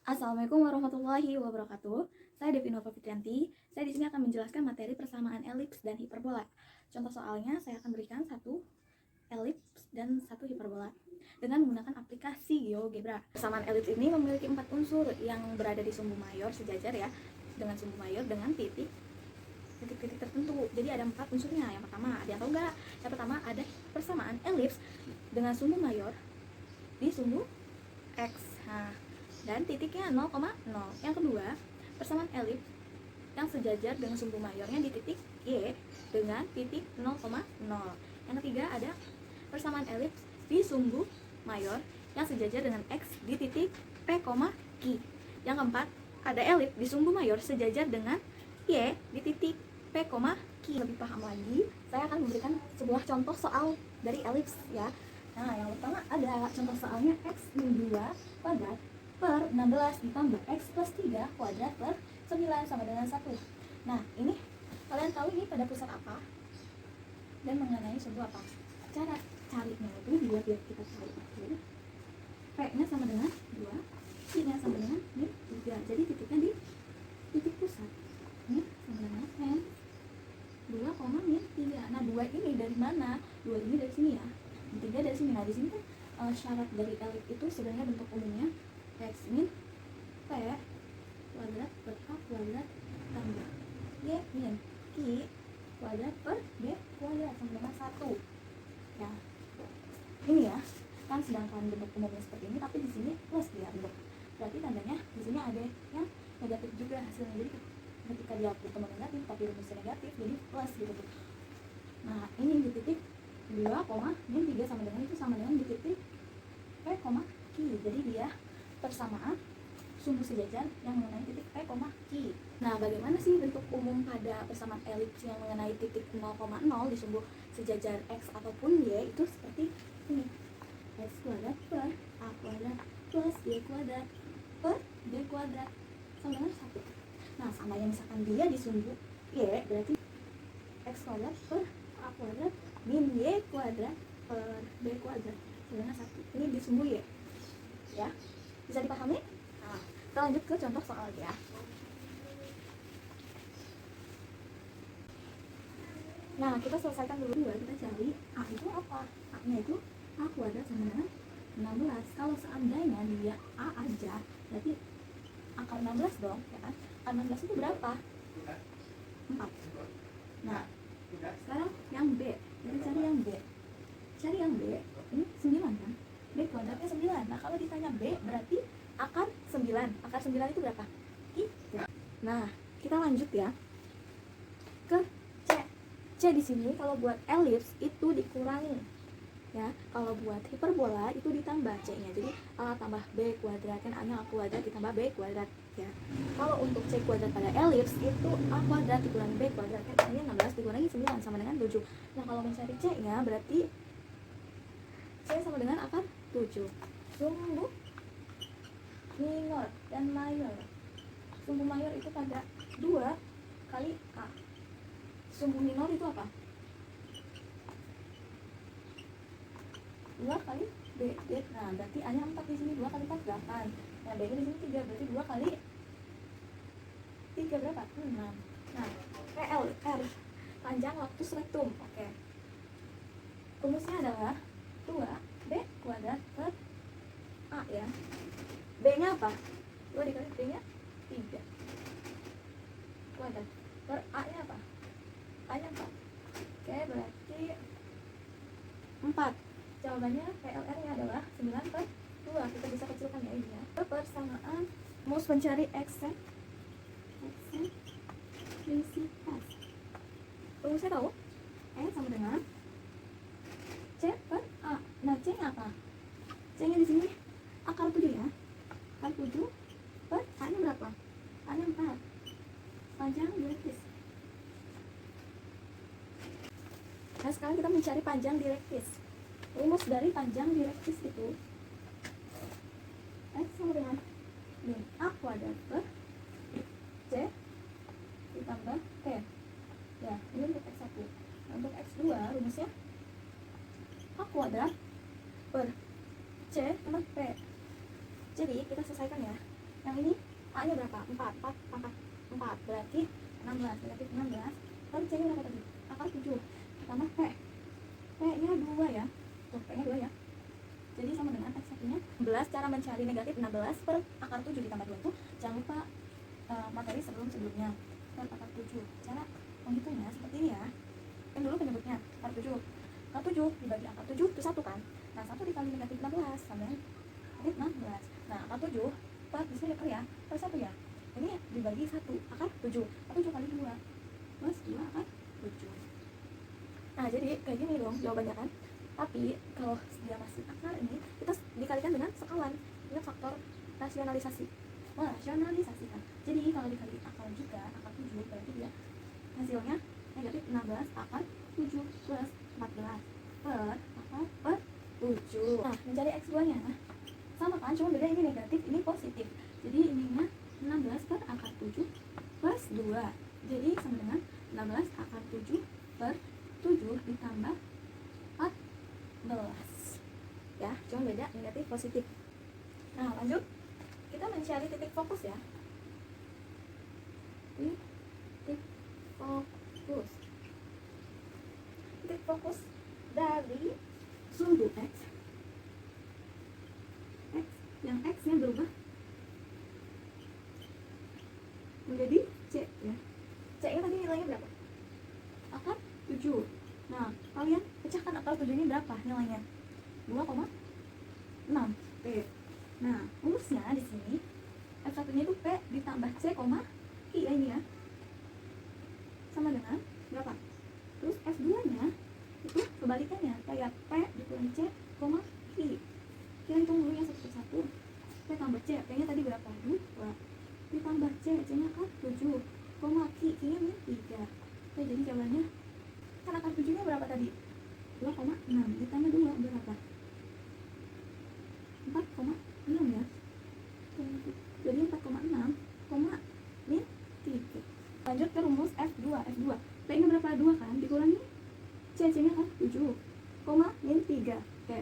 Assalamualaikum warahmatullahi wabarakatuh. Saya Devi Nova Fitrianti. Saya di sini akan menjelaskan materi persamaan elips dan hiperbola. Contoh soalnya saya akan berikan satu elips dan satu hiperbola dengan menggunakan aplikasi GeoGebra. Persamaan elips ini memiliki 4 unsur yang berada di sumbu mayor sejajar ya, dengan sumbu mayor dengan titik-titik tertentu. Jadi ada 4 unsurnya. Yang pertama, ada yang tahu nggak? Yang pertama ada persamaan elips dengan sumbu mayor di sumbu X. Nah, dan titiknya 0,0. Yang kedua, persamaan elips yang sejajar dengan sumbu mayornya di titik Y dengan titik 0,0. Yang ketiga, ada persamaan elips di sumbu mayor yang sejajar dengan X di titik P, Q. Yang keempat, ada elips di sumbu mayor sejajar dengan Y di titik P, Q. Lebih paham lagi, saya akan memberikan sebuah contoh soal dari elips ya. Nah, yang pertama ada contoh soalnya X min 2 kuadrat per 16 ditambah X plus 3 kuadrat per 9 sama dengan 1. Nah, ini kalian tahu ini pada pusat apa dan mengenai sumbu apa. Cara carinya itu biar kita cari itu P nya sama dengan 2, Q nya sama dengan min 3. Jadi titiknya di titik pusat. Ini sama dengan N 2, min 3. Nah, 2 ini dari mana? 2 ini dari sini ya. 3 dari sini. Nah, di sini kan syarat dari elips itu sebenarnya bentuk umumnya X min P kuadrat per A kuadrat tambah Y min Q kuadrat per B kuadrat sama dengan 1. Ya, ini ya. Kan sedangkan bentuk umumnya seperti ini, tapi di sini plus dia bentuk. Berarti tandanya di sini ada yang negatif juga hasilnya. Jadi ketika dia bertemu negatif tapi rumusnya negatif, jadi plus gitu tuh. Nah, ini di titik 2, min 3 sama dengan itu sama dengan di titik P, Q. Jadi dia persamaan sumbu sejajar yang mengenai titik P, Q. Nah, bagaimana sih bentuk umum pada persamaan elips yang mengenai titik 0,0 di sumbu sejajar X ataupun Y? Itu seperti ini. X kuadrat per A kuadrat plus Y kuadrat per B kuadrat sama dengan 1. Nah, sama yang misalkan dia di sumbu Y, berarti X kuadrat per A kuadrat min Y kuadrat per B kuadrat sama dengan 1. Ini di sumbu Y ya, bisa dipahami? Nah, kita lanjut ke contoh soal ya. Nah, kita selesaikan dulu dua, kita cari A itu apa? A nya itu A kuadrat sama dengan 16. Kalau seandainya dia A aja, berarti akar 16 dong ya kan? Akar 16 itu berapa? 4. Nah, sekarang yang B, kita cari yang B. Cari yang B, ini 9 kan? B kuadratnya 9. Nah, kalau ditanya B, berarti akar 9. Akar 9 itu berapa? 3. Nah, kita lanjut ya ke C. C di sini kalau buat elips itu dikurangi. Ya, kalau buat hiperbola itu ditambah C-nya. Jadi A tambah B kuadrat, kan A-nya A kuadrat ditambah B kuadrat ya. Kalau untuk C kuadrat pada elips itu A kuadrat dikurangi B kuadrat, kan A-nya 16 dikurangi 9 sama dengan 7. Nah, kalau mencari C-nya berarti C sama dengan akar 7. Sumbu minor dan mayor. Sumbu mayor itu pada 2 kali A. Sumbu minor itu apa? 2 kali B. Nah, berarti A nya 4 di sini. 2 kali 4 8. Nah, B nya di sini 3. Berarti 2 kali 3 berapa? 6. Nah, PLR panjang laptus rectum. Oke. Rumusnya adalah 2 B kuadrat per A ya. B nya apa? 2 dikali B nya 3 kuadrat per A nya apa? A nya 4. Oke, berarti 4. Jawabannya PLR nya adalah 9 per 2. Kita bisa kecilkan ya ini ya. Persamaan rumus mencari eksentrisitas. Rumusnya tahu? E sama dengan C per A. Nah, C nya apa? C nya di sini akar 7 ya. Akar 7 per A nya berapa? A nya 4. Panjang direktis. Nah, sekarang kita mencari panjang direktis. Rumus dari panjang direktis itu X sama dengan min A kuadrat per C ditambah T. Ya, ini untuk X1. Nah, untuk X2 rumusnya A kuadrat per C tambah P. Jadi kita selesaikan ya. Yang ini A nya berapa? 4 pangkat 4 berarti 16, negatif 16 per C nya berapa tadi? Akar 7 tambah P nya 2 ya, tuh P nya 2 ya, jadi sama dengan X satunya 11. Cara mencari negatif 16 per akar 7 ditambah 2 itu jangan lupa materi sebelumnya per akar 7. Cara menghitungnya seperti ini ya, kan dulu penyebutnya akar 7 dibagi akar 7 itu 1 kan, nah 1 dikali negatif 16 sama dengan negatif 16. Nah akar 7 per disini per ya, per 1 ya, ini dibagi 1 akar 7, akar 7 kali 2 plus 2 akar 7. Nah jadi kayak gini dong jawabannya kan. Tapi kalau dia masih akar ini kita dikalikan dengan sekawan, ingat faktor rasionalisasi, merasionalisasikan. Jadi kalau dikali akar juga akar 7 berarti dia hasilnya negatif 16 akar 7 plus 14 per akar per 7. Nah mencari X2 nya sama kan, cuma beda ini negatif ini positif, jadi ininya 16 per akar 7 plus 2, jadi sama dengan 16 akar 7 per 7 ditambah 14 ya, cuma beda negatif positif. Nah lanjut, kita mencari titik fokus ya, titik fokus dari sumbu X yang X nya berubah menjadi C ya, C nya tadi nilainya berapa? Akar 7. Nah kalian pecahkan akar 7 ini berapa nilainya? 2,6 P. Nah rumusnya di sini F1 nya itu P ditambah C, Q ya ini ya, sama dengan berapa? Terus F2 nya itu kebalikannya, kayak P dikurangi C, Q. Kita hitung dulu ya satu-satu. P tambah C, P nya tadi berapa? 2 ditambah C, C nya kan 7, Q nya 3. Oke, jadi jawabannya kan akar 7 nya berapa tadi? 2,6 ditambah 2 berapa? 4,6 ya, jadi 4,6 min 3. Lanjut ke rumus F2 P nya berapa? 2 kan, dikurangi C nya kan 7, min 3. Oke,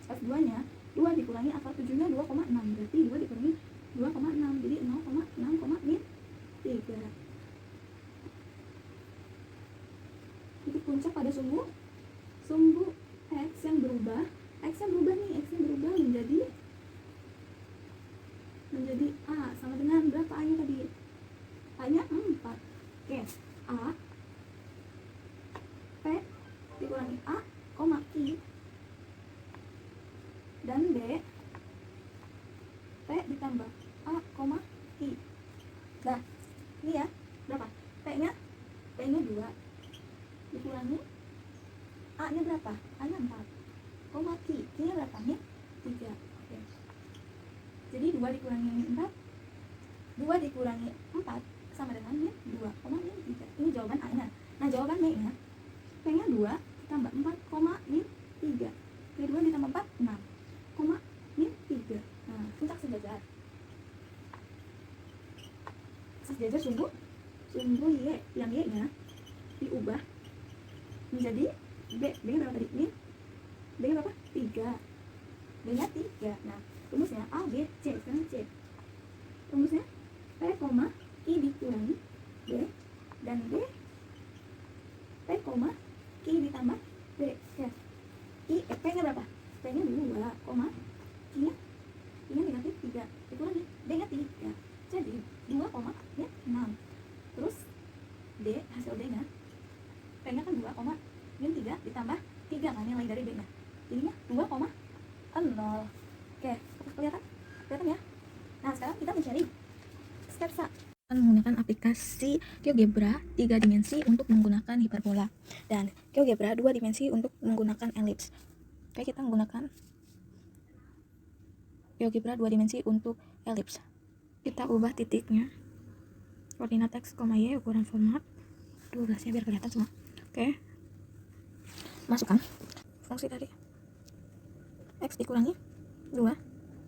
F2 nya 2 dikurangi akar 7 nya 2,6, berarti 2 dikurangi 2,6, jadi 0,6, min 3. Titik puncak pada sumbu X yang berubah menjadi A, sama dengan berapa A nya tadi? A nya 4. Oke, A P dikurangi A, Q, dan B P ditambah A, Q. Nah ini ya berapa? P nya 2 dikurangi A nya berapa? A nya 4, Q nya berapa? Nya 3. Oke, jadi 2 dikurangi 4 sama dengan min 2, min 3. Ini jawaban A nya. Nah jawaban B nya, P nya 2 ditambah 4, min 3, P 2 ditambah 4, 6, min 3. Nah puncak sejajar sumbu Y, yang Y nya diubah menjadi B nya berapa tadi? B nya berapa? 3, B nya 3. Nah rumusnya A, B, C, sekarang C. Rumusnya P, Q dikurangi B, dan B P, Q ditambah B ya. P nya berapa? P nya 2, Q nya negatif 3, dikurangi B nya 3, jadi 2, 6. Terus D, hasil D nya P nya kan 2, min 3 ditambah 3 kan nilai dari B nya, jadinya 2,0. Oke, kelihatan ya. Nah sekarang kita mencari sketsa menggunakan aplikasi GeoGebra 3 dimensi untuk menggunakan hiperbola dan GeoGebra 2 dimensi untuk menggunakan elips. Oke, kita menggunakan GeoGebra 2 dimensi untuk elips. Kita ubah titiknya, koordinat X, Y, ukuran format 12 ya biar kelihatan semua. Oke, masukkan fungsi tadi X dikurangi 2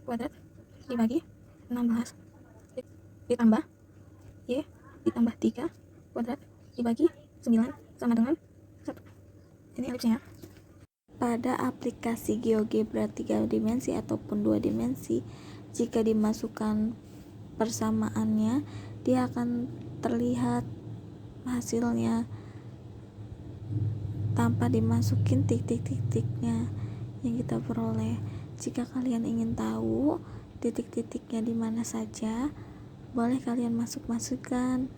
kuadrat dibagi 16 ditambah Y ditambah 3 kuadrat dibagi 9 sama dengan 1. Ini elipsnya. Pada aplikasi GeoGebra 3 dimensi ataupun 2 dimensi, Jika dimasukkan persamaannya, dia akan terlihat hasilnya tanpa dimasukin titik-titiknya yang kita peroleh. Jika kalian ingin tahu titik-titiknya di mana saja, boleh kalian masukkan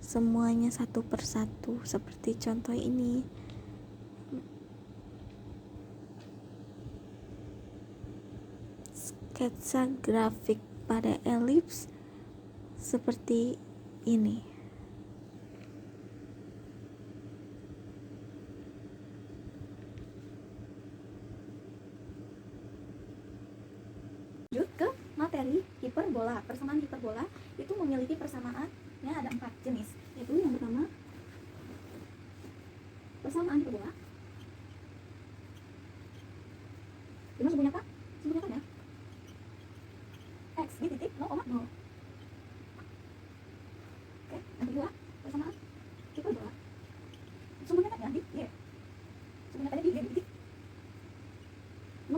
semuanya satu persatu seperti contoh ini. Sketsa grafik pada elips seperti ini. Lanjut ke materi hiperbola. Persamaan hiperbola itu memiliki persamaannya ada 4 jenis. Yaitu yang pertama, persamaan hiperbola. Dengan sumbu nyata ya. X di titik 0,0. Oke, yang kedua, persamaan hiperbola. Sumbu nyatanya di Y. Sumbu nyatanya di Y di titik 0,0.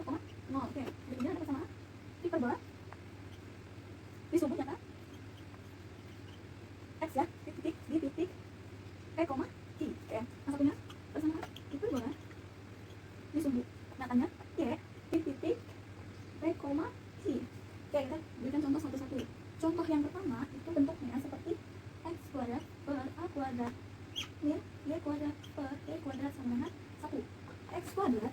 Oke, berikutnya ada persamaan hiperbola di sumbu nyata X ya, di titik P, Q. Oke, yang satunya persamaan hiperbola di sumbu nyatanya Y di titik P, Q. Oke, kita berikan contoh satu-satu. Contoh yang pertama itu bentuknya seperti X kuadrat per A kuadrat min Y kuadrat per Y kuadrat sama dengan 1. X kuadrat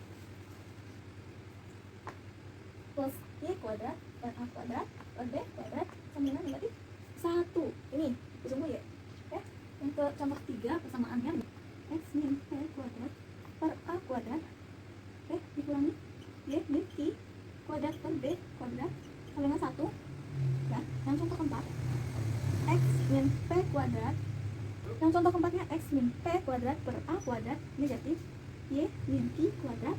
plus Y kuadrat per A kuadrat per B kuadrat sama dengan negatif 1. Ini disumbu Y. Oke, yang ke contoh 3 persamaannya X min P kuadrat per A kuadrat dikurangi Y min Q kuadrat per B kuadrat sama dengan 1. Ya, yang contoh keempat X min P kuadrat. Yang contoh keempatnya X min P kuadrat per A kuadrat negatif Y min Q kuadrat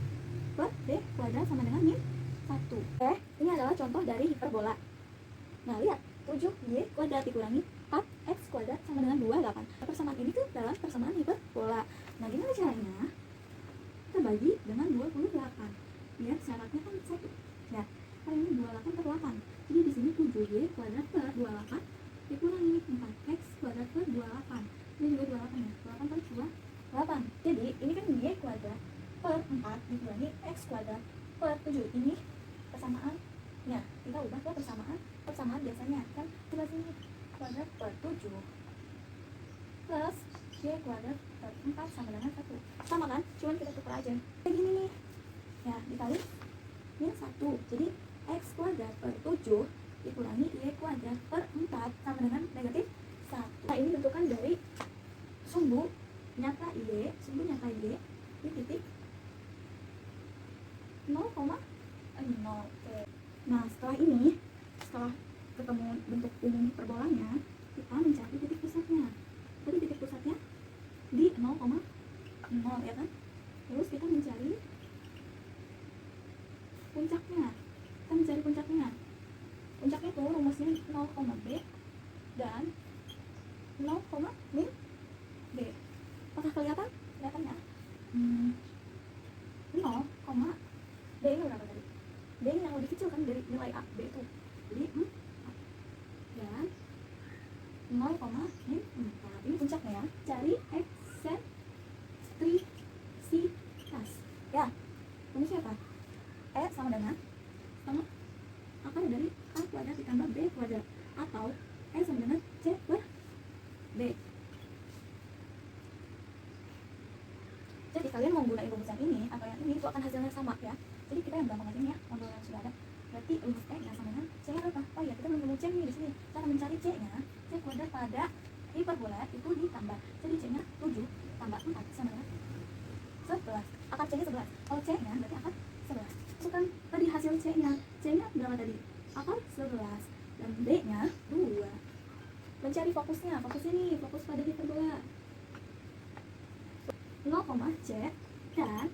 per B kuadrat sama dengan min 1. Oke, ini adalah contoh dari hiperbola. Nah, lihat 7Y kuadrat dikurangi 4X kuadrat sama dengan 28. Persamaan ini tuh dalam persamaan hiperbola. Nah, gimana caranya? Kita bagi dengan 28. Biar syaratnya kan 1. Ya, kan ini 28 per 8. Jadi di sini 7Y kuadrat per 28 dikurangi 4X kuadrat per 28. Ini juga 28 ya. 28 per 28. Jadi ini kan Y kuadrat per 4 dikurangi X kuadrat per 7. Ini persamaannya. Kita ubah ke persamaan biasanya kan sebelah sini kuadrat per 7 plus Y kuadrat per 4 sama dengan 1. Sama kan? Cuman kita tukar aja. Kayak gini nih. Ya, dikali min 1. Jadi X kuadrat per 7 dikurangi Y kuadrat per 4 sama dengan negatif 1. Nah, ini bentukan dari sumbu nyata Y di titik 0,0. Oke. Nah, setelah ketemu bentuk umum hiperbolanya, kita mencari titik pusatnya. Jadi titik pusatnya di 0,0 ya kan? Terus kita mencari puncaknya. Puncaknya tuh rumusnya 0,B dan 0, min B. Apakah kelihatan? Kelihatan ya? 0, B ini berapa tadi? B ini yang lebih kecil kan dari nilai A, B itu. Jadi 4 dan 0, min 4. Ini puncaknya ya. Cari eksentrisitas. Ya, rumusnya apa? E sama dengan akar dari A kuadrat ditambah B kuadrat, atau E sama dengan C per B. Jadi kalian mau gunain rumusan ini atau yang ini, itu akan hasilnya sama ya. Jadi kita yang gampang aja nih ya, modul yang sudah ada. Berarti rumus E nya sama dengan C apa? Oh ya, kita belum nemu C nih di sini. Cara mencari C nya, C kuadrat pada hiperbola itu ditambah. Jadi C nya 7 tambah 4 sama dengan 11. Akar C nya 11. Kalau C nya berarti akar 11. Masukkan tadi hasil C nya. C nya berapa tadi? Akar 11. Dan B nya 2. Mencari fokusnya. Fokusnya nih, fokus pada hiperbola. 0, C dan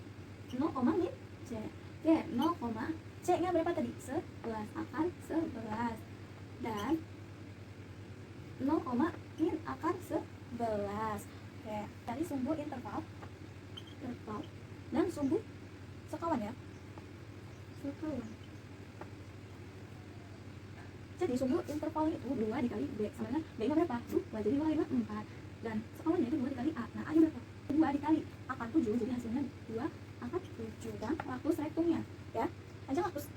0, min C. Oke, 0, C nya berapa tadi? 11. Akar 11. Dan 0, min akar 11. Oke, dari sumbu interval dan sumbu sekawan ya. Sekawan. di sumbu intervalnya itu 2 dikali B sama dengan B nya berapa? 2, jadi 2 kali 2, 4. Dan sekawannya itu 2 dikali A. Nah, A nya berapa? 2 dikali akar 7, jadi hasilnya 2 akar 7. Dan lakus rektumnya, ya.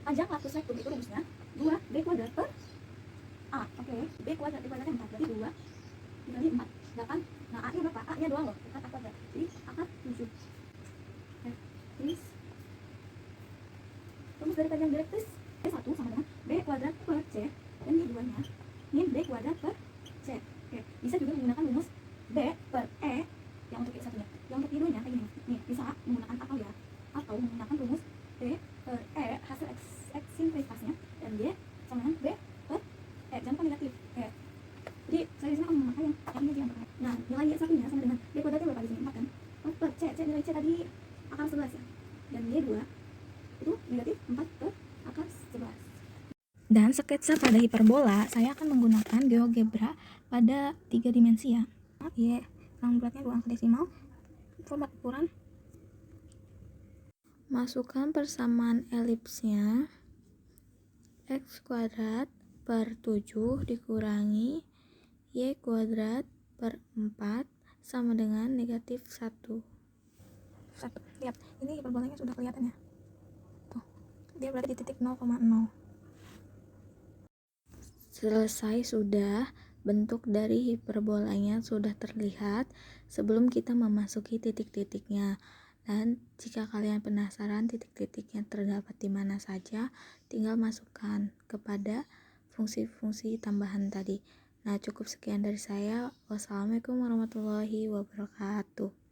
Panjang lakus rektum itu rumusnya 2B kuadrat per A. Oke, B kuadrat dikuadratnya 4, berarti 2 dikali 4, 8. Nah, A nya berapa? A nya doang loh, bukan A kuadrat. Jadi akar 7. Oke, please. Rumus dari panjang direktris B1 sama dengan B kuadrat per C, dan ini duanya min B kuadrat per C. Oke, bisa juga menggunakan rumus B per E yang untuk I1 nya. Yang untuk I2 nya kayak gini nih, bisa menggunakan atau ya, atau menggunakan rumus B per E hasil eksentrisitasnya, dan Y sama dengan B per E, jangan lupa negatif. Oke, jadi saya di sini akan memakai yang ini aja yang pertama. Nah, nilai Y1 nya sama dengan B kuadratnya berapa di sini? 4 kan? 4 per C, nilai C tadi akar 11 ya, dan Y2 itu negatif 4 per akar 11. Dan sketsa pada hiperbola, saya akan menggunakan GeoGebra pada 3 dimensi ya. Y, ruang bulatnya 2 angka desimal, format ukuran. Masukkan persamaan elipsnya. X kuadrat per 7 dikurangi Y kuadrat per 4 sama dengan negatif 1. Lihat, ini hiperbolanya sudah kelihatan ya. Tuh, dia berada di titik 0,0. Selesai sudah, bentuk dari hiperbolanya sudah terlihat sebelum kita memasuki titik-titiknya. Dan jika kalian penasaran titik-titiknya terdapat di mana saja, tinggal masukkan kepada fungsi-fungsi tambahan tadi. Nah, cukup sekian dari saya. Wassalamualaikum warahmatullahi wabarakatuh.